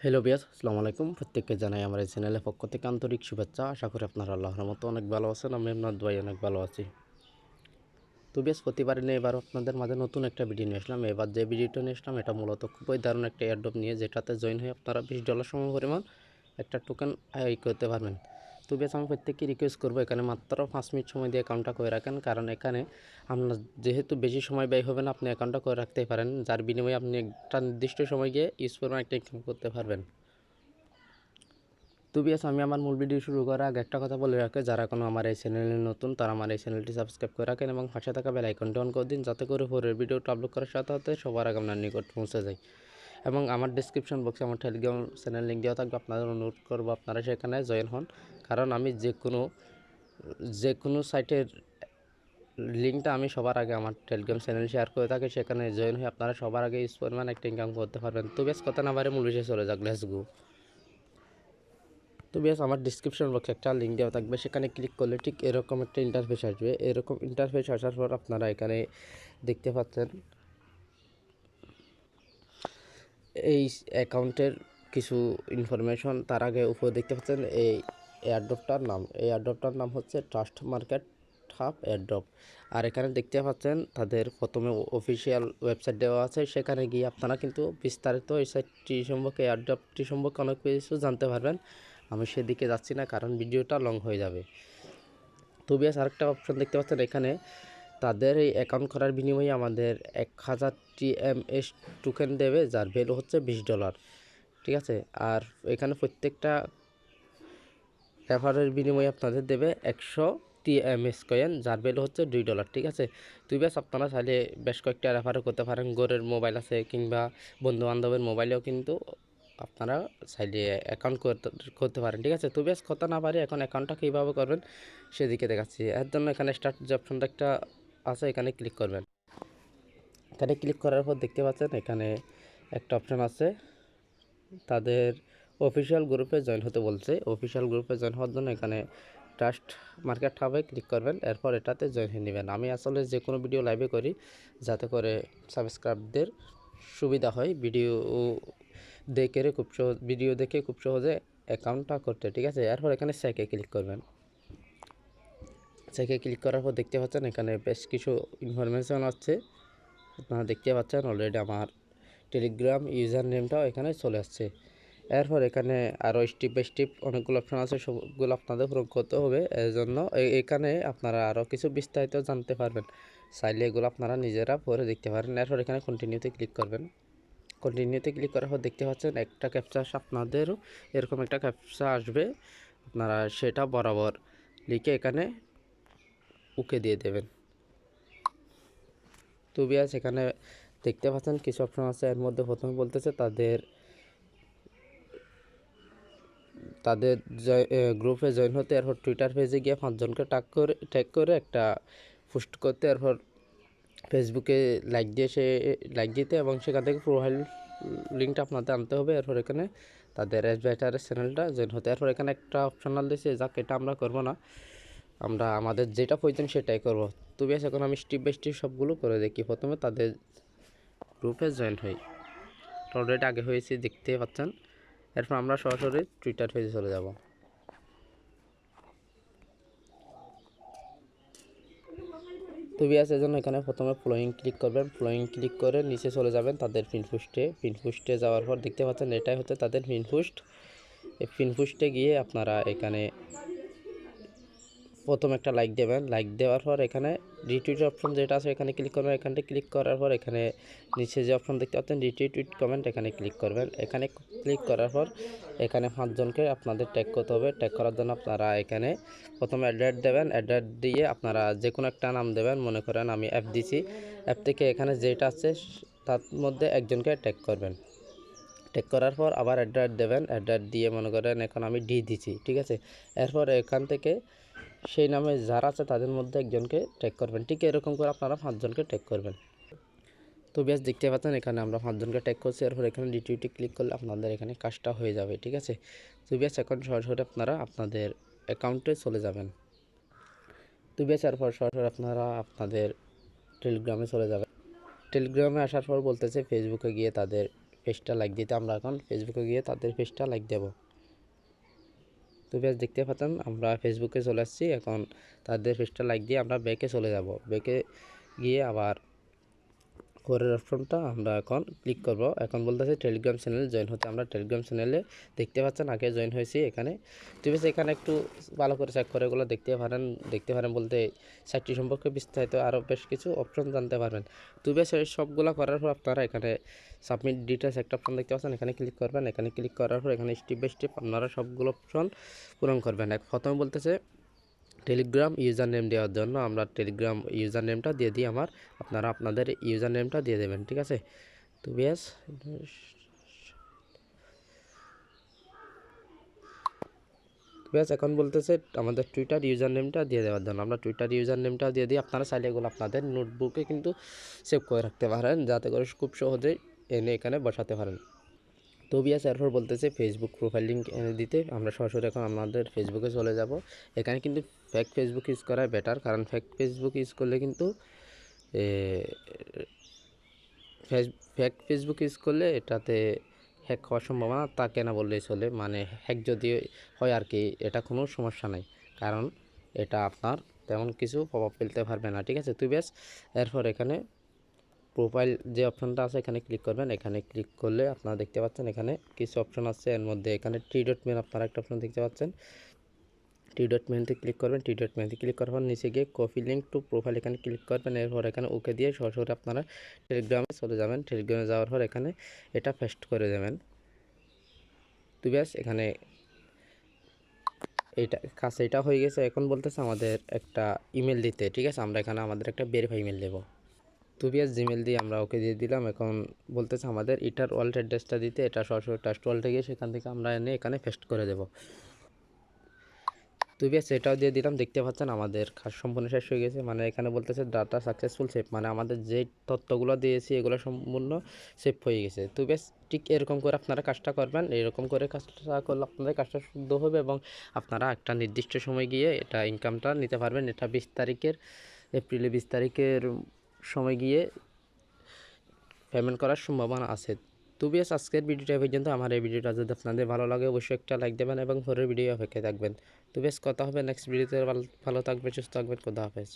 Hello বিয়াস, আসসালামু আলাইকুম। প্রত্যেককে জানাই আমার এই চ্যানেলের পক্ষ থেকে আন্তরিক শুভেচ্ছা। আশা করি আপনারা আল্লাহর রহমতে অনেক ভালো আছেন। আমি আপনার দোয়ায় অনেক ভালো আছি। তো বিয়াস, প্রতিবারে নিয়ে এবার আপনাদের মাঝে নতুন একটা ভিডিও নিয়ে আসলাম। এবার যে ভিডিওটা নিয়ে আসলাম এটা মূলত খুবই দারুণ একটা এয়ারড্রপ নিয়ে, যেটাতে জয়েন হয়ে আপনারা $20 সমপরিমাণ একটা টোকেন করতে পারবেন। তো বিয়াস, আমি প্রত্যেককে রিকোয়েস্ট করবো এখানে মাত্র 5 মিনিট সময় দিয়ে অ্যাকাউন্টটা করে রাখেন, কারণ এখানে আপনার যেহেতু বেশি সময় ব্যয় হবে না, আপনি অ্যাকাউন্টটা করে রাখতেই পারেন, যার বিনিময়ে আপনি একটা নির্দিষ্ট সময় গিয়ে ইউজ পরিমাণ একটা ইনকাম করতে পারবেন। তো বিয়াস, আমি আমার মূল ভিডিও শুরু করার আগে একটা কথা বলে রাখে, যারা কোনো আমার এই চ্যানেলে নতুন তারা আমার এই চ্যানেলটি সাবস্ক্রাইব করে রাখেন এবং পাশে থাকা বেল আইকনটি অন করে দিন, যাতে করে পরের ভিডিওটা আপলোড করার সাথে সাথে সবার আগে আপনার নিকট পৌঁছে যায়। এবং আমার ডেসক্রিপশন বক্সে আমার টেলিগ্রাম চ্যানেল লিঙ্ক দেওয়া থাকবে, আপনাদের অনুরোধ করবো আপনারা সেখানে জয়েন হন, কারণ আমি যে কোনো সাইটের লিঙ্কটা আমি সবার আগে আমার টেলিগ্রাম চ্যানেল শেয়ার করে থাকি, সেখানে জয়েন হয়ে আপনারা সবার আগে ইউজ পরিমাণ একটা ইনকাম করতে পারবেন। তো বেশ কথা না বাইরে মূল বিষয়ে চলে যাক, লেটস গো। তো বেশ, আমার ডিসক্রিপশন বক্সে একটা লিঙ্ক দেওয়া থাকবে, সেখানে ক্লিক করলে ঠিক এরকম একটা ইন্টারফেস আসবে। এরকম ইন্টারফেস আসার পর আপনারা এখানে দেখতে পাচ্ছেন এই অ্যাকাউন্টের কিছু ইনফরমেশন। তার আগে উপরে দেখতে পাচ্ছেন এই এয়ারড্রপটার নাম হচ্ছে ট্রাস্ট মার্কেট হাব এয়ারড্রপ। আর এখানে দেখতে পাচ্ছেন তাদের প্রথমে অফিসিয়াল ওয়েবসাইট দেওয়া আছে, সেখানে গিয়ে আপনারা কিন্তু বিস্তারিত এই সাইটটি সম্পর্কে, এয়ারড্রপটি সম্পর্কে অনেক কিছু জানতে পারবেন। আমি সেদিকে যাচ্ছি না, কারণ ভিডিওটা লং হয়ে যাবে। তো বিয়াস, আরেকটা অপশন দেখতে পাচ্ছেন এখানে, তাদের এই অ্যাকাউন্ট করার বিনিময়ে আমাদের 1000 TMS টোকেন দেবে, যার ভ্যালু হচ্ছে $20। ঠিক আছে। আর এখানে প্রত্যেকটা রেফারের বিনিময়ে আপনাদের দেবে 100 TMS কয়েন, যার ভ্যালু হচ্ছে $2। ঠিক আছে। তুই বেশ, আপনারা চাইলে বেশ কয়েকটা রেফারও করতে পারেন। ঘরের মোবাইল আছে কিংবা বন্ধু বান্ধবের মোবাইলেও কিন্তু আপনারা চাইলে অ্যাকাউন্ট করতে পারেন। ঠিক আছে। তো বেশ কথা না পারি, এখন অ্যাকাউন্টটা কীভাবে করবেন সেদিকে দেখাচ্ছি। এর জন্য এখানে স্টার্ট যে অপশনটা একটা আছে, এখানে ক্লিক করবেন। এখানে ক্লিক করার পর দেখতে পাচ্ছেন এখানে একটা অপশন আছে, তাদের অফিসিয়াল গ্রুপে জয়েন হতে বলছে। অফিসিয়াল গ্রুপে জয়েন হওয়ার জন্য এখানে ট্রাস্ট মার্কেট হাবে ক্লিক করবেন, এরপর এটাতে জয়েন হয়ে নেবেন। আমি আসলে যে কোনো ভিডিও লাইভে করি, যাতে করে সাবস্ক্রাইবদের সুবিধা হয় ভিডিও দেখে খুব সহজে অ্যাকাউন্টটা করতে। ঠিক আছে। এরপর এখানে চেকে ক্লিক করবেন। চেকে ক্লিক করার পর দেখতে পাচ্ছেন এখানে বেশ কিছু ইনফরমেশন আছে। আপনারা দেখতে পাচ্ছেন অলরেডি আমার টেলিগ্রাম ইউজার নেমটাও এখানে চলে আসছে। এরপর এখানে আরও স্টেপ বাই স্টেপ অনেকগুলো অপশন আছে, সবগুলো আপনাদের পূরণ করতে হবে। এর জন্য এখানে আপনারা আরও কিছু বিস্তারিত জানতে পারবেন, চাইলে এগুলো আপনারা নিজেরা পরে দেখতে পারেন। এরপর এখানে কন্টিনিউতে ক্লিক করবেন। কন্টিনিউতে ক্লিক করার পর দেখতে পাচ্ছেন একটা ক্যাপচা, আপনাদেরও এরকম একটা ক্যাপচা আসবে, আপনারা সেটা বরাবর লিখে এখানে ওকে দিয়ে দেবেন। তো বিয়াস, এখানে দেখতে পাচ্ছেন কিছু অপশন আছে। এর মধ্যে প্রথমে বলতেছে তাদের গ্রুপে জয়েন হতে, এরপর টুইটার পেজে গিয়ে 5 জনকে ট্যাগ করে একটা পোস্ট করতে, এরপর ফেসবুকে লাইক দিতে এবং সেখান থেকে প্রোফাইল লিঙ্কটা আপনাদের আনতে হবে। এরপর এখানে তাদের এডভাইটারের চ্যানেলটা জয়েন হতে, এরপর এখানে একটা অপশনাল দিয়েছে, যাক এটা আমরা করবো না, আমরা আমাদের যেটা প্রয়োজন সেটাই করব। তো বেশ, এখন আমি স্টেপ বাই স্টেপ সবগুলো করে দেখি। প্রথমে তাদের গ্রুপে জয়েন হই, অলরেডি আগে হয়েছি দেখতে পাচ্ছেন। এরপর আমরা সরাসরি টুইটার পেজে চলে যাব। তো বিয়াস, এজন্য এখানে প্রথমে ফলোয়িং ক্লিক করবেন। ফলোয়িং ক্লিক করে নিচে চলে যাবেন তাদের পিনপোস্টে যাওয়ার পর দেখতে পাচ্ছেন এটাই হচ্ছে তাদের পিনপোস্ট। এই পিনপোস্টে গিয়ে আপনারা এখানে প্রথম একটা লাইক দেবেন। লাইক দেওয়ার পর এখানে রিটুইট অপশন যেটা আছে এখানে ক্লিক করবেন। এখানটা ক্লিক করার পর এখানে নিচে যে অপশন দেখতে পাচ্ছেন রিটুইট কমেন্ট, এখানে ক্লিক করবেন। এখানে ক্লিক করার পর এখানে 5 জনকে আপনাদের ট্যাগ করতে হবে। ট্যাগ করার জন্য আপনারা এখানে প্রথমে অ্যাড্রেস দেবেন। অ্যাড্রেস দিয়ে আপনারা যে কোনো একটা নাম দেবেন, মনে করেন আমি অ্যাপ দিছি, অ্যাপ থেকে এখানে যেটা আছে তার মধ্যে একজনকে ট্যাগ করবেন। ট্যাগ করার পর আবার অ্যাড্রেস দেবেন। অ্যাড্রেস দিয়ে মনে করেন এখন আমি ডি দিছি। ঠিক আছে। এরপর এখান থেকে সেই নামে যারা আছে তাদের মধ্যে একজনকে ট্যাগ করবেন। ঠিক এরকম করে আপনারা 5 জনকে ট্যাগ করবেন। তো বেশ, দেখতে পাচ্ছেন এখানে আমরা 5 জনকে ট্যাগ করছি। এরপর এখানে রিটুইটে ক্লিক করলে আপনাদের এখানে কাজটা হয়ে যাবে। ঠিক আছে। তো বেশ, এখন সরাসরি আপনারা আপনাদের অ্যাকাউন্টে চলে যাবেন। তো বেশ, এরপর সরাসরি আপনারা আপনাদের টেলিগ্রামে চলে যাবেন। টেলিগ্রামে আসার পর বলতেছে ফেসবুকে গিয়ে তাদের পেজটা লাইক দিতে আমরা এখন ফেসবুকে গিয়ে তাদের পেজটা লাইক দেব। তো বেশ দেখতে পাচ্ছেন আমরা ফেসবুকে চলে আসছি। এখন তাদের পেজটা লাইক দিয়ে আমরা ব্যাকে চলে যাব। ব্যাকে গিয়ে আবার পরের অপশনটা আমরা এখন ক্লিক করব। এখন বলতেছে টেলিগ্রাম চ্যানেল জয়েন হতে। আমরা টেলিগ্রাম চ্যানেলে দেখতে পাচ্ছেন আগে জয়েন হয়েছি এখানে। তো বেশ এখানে একটু ভালো করে চেক করে এগুলো দেখতে পারেন বলতে সাইটটি সম্পর্কে বিস্তারিত আরও বেশ কিছু অপশন জানতে পারবেন। তো বেশ এই সবগুলো করার পর আপনারা এখানে সাবমিট ডিটেলস একটা অপশন দেখতে পাচ্ছেন, এখানে ক্লিক করবেন। এখানে ক্লিক করার পর এখানে স্টেপ বাই স্টেপ আপনারা সবগুলো অপশন পূরণ করবেন। প্রথমে বলতেছে টেলিগ্রাম ইউজার নেম দেওয়ার জন্য আমরা টেলিগ্রাম ইউজার নেমটা দিয়ে দিই। আপনারা আপনাদের ইউজার নেমটা দিয়ে দেবেন, ঠিক আছে। তো ব্যাস এখন বলতেছে আমাদের টুইটার ইউজার নেমটা দিয়ে দেওয়ার জন্য আমরা টুইটার ইউজার নেমটা দিয়ে দিই। আপনারা চাইলে এগুলো আপনাদের নোটবুকে কিন্তু সেভ করে রাখতে পারেন, যাতে করে খুব সহজেই এনে এখানে বসাতে পারেন। তো এরপর বলতেছে ফেসবুক প্রোফাইল লিঙ্ক এনে দিতে। আমরা সরাসরি এখন আমাদের ফেসবুকে চলে যাব। এখানে কিন্তু ফেক ফেসবুক ইউজ করা বেটার, কারণ ফেক ফেসবুক ইউজ করলে কিন্তু এটাতে হ্যাক হওয়ার সম্ভাবনা থাকে না বললেই চলে। মানে হ্যাক যদি হয় আর কি, এটা কোনো সমস্যা নাই, কারণ এটা আপনার তেমন কিছু প্রভাব ফেলতে পারবে না, ঠিক আছে। এরপর এখানে প্রোফাইল যে অপশনটা আছে এখানে ক্লিক করবেন। এখানে ক্লিক করলে আপনারা দেখতে পাচ্ছেন এখানে কিছু অপশন আছে। এর মধ্যে এখানে থ্রি ডট মেন আপনারা একটা অপশন দেখতে পাচ্ছেন। থ্রি ডট মেনুতে ক্লিক করবেন। থ্রি ডট মেনুতে ক্লিক করার পর নিচে গিয়ে কপি লিঙ্ক টু প্রোফাইল এখানে ক্লিক করবেন। এরপর এখানে ওকে দিয়ে সরাসরি আপনারা টেলিগ্রামে চলে যাবেন। টেলিগ্রামে যাওয়ার পর এখানে এটা পেস্ট করে দেবেন। তো ব্যাস এখানে এটা হয়ে গেছে। এখন বলতেছে আমাদের একটা ইমেল দিতে, ঠিক আছে। আমরা এখানে আমাদের একটা ভেরিফাই ইমেল দেবো। তো জিমেল দিয়ে আমরা ওকে দিয়ে দিলাম। এখন বলতেছে আমাদের এটার ওয়ালেট অ্যাড্রেসটা দিতে। এটা সরাসরি ট্রাস্ট ওয়ালেটে গিয়ে সেখান থেকে আমরা এনে এখানে পেস্ট করে দেবো। তো এটাও দিয়ে দিলাম। দেখতে পাচ্ছেন আমাদের কাজ সম্পূর্ণ শেষ হয়ে গেছে। মানে এখানে বলতেছে ডাটা সাকসেসফুল সেভ, মানে আমাদের যে তথ্যগুলো দিয়েছি এগুলো সম্পূর্ণ সেভ হয়ে গেছে। তো ঠিক এরকম করে আপনারা কাজটা করবেন। এরকম করে কাজটা করলে আপনাদের কাজটা শুদ্ধ হবে এবং আপনারা একটা নির্দিষ্ট সময় গিয়ে এটা ইনকামটা নিতে পারবেন। এটা এপ্রিলে 20 তারিখের সময় গিয়ে পেমেন্ট করার সম্ভাবনা আছে। তো আজকের ভিডিওটা পর্যন্ত। আমার এই ভিডিওটা যদি আপনাদের ভালো লাগে অবশ্যই একটা লাইক দেবেন এবং পরের ভিডিও অপেক্ষায় থাকবেন। তো কথা হবে নেক্সট ভিডিওতে। ভালো থাকবেন, সুস্থ থাকবেন, খোদা হাফেজ।